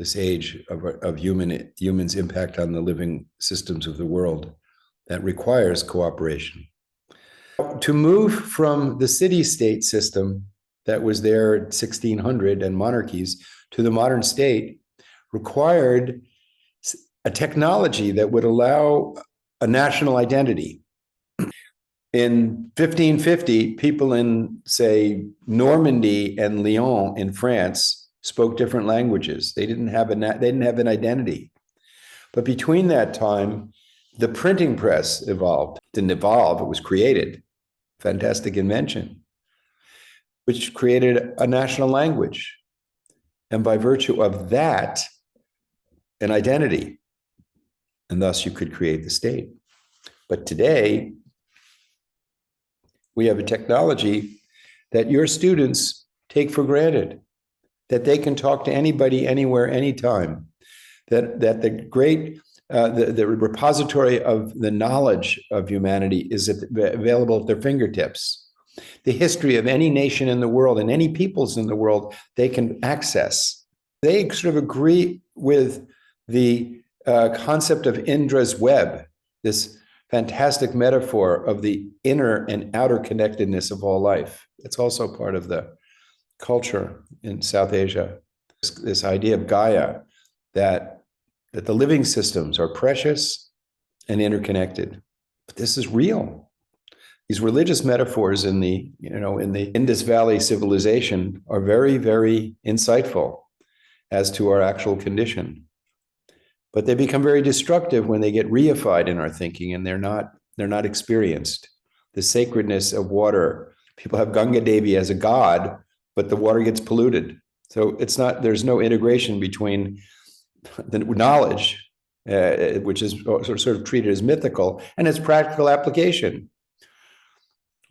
this age of humans' impact on the living systems of the world that requires cooperation. To move from the city-state system that was there at 1600 and monarchies to the modern state required a technology that would allow a national identity. In 1550, people in, say, Normandy and Lyon in France spoke different languages. They didn't have an identity. But between that time, the printing press evolved. It didn't evolve, it was created. Fantastic invention, which created a national language. And by virtue of that, an identity. And thus you could create the state. But today, we have a technology that your students take for granted, that they can talk to anybody, anywhere, anytime, that the great, the repository of the knowledge of humanity is available at their fingertips. The history of any nation in the world and any peoples in the world, they can access. They sort of agree with the concept of Indra's web, this fantastic metaphor of the inner and outer connectedness of all life. It's also part of the culture in South Asia. This idea of Gaia, that the living systems are precious and interconnected. But this is real. These religious metaphors in the Indus Valley civilization are very, very insightful as to our actual condition. But they become very destructive when they get reified in our thinking and they're not experienced. The sacredness of water. People have Ganga Devi as a god, but the water gets polluted. So there's no integration between the knowledge, which is sort of treated as mythical, and its practical application.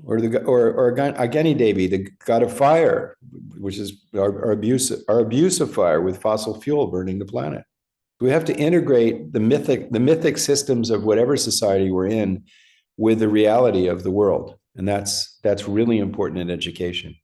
Or Agni Devi, the god of fire, which is our abuse of fire with fossil fuel burning the planet. We have to integrate the mythic systems of whatever society we're in with the reality of the world. And that's really important in education.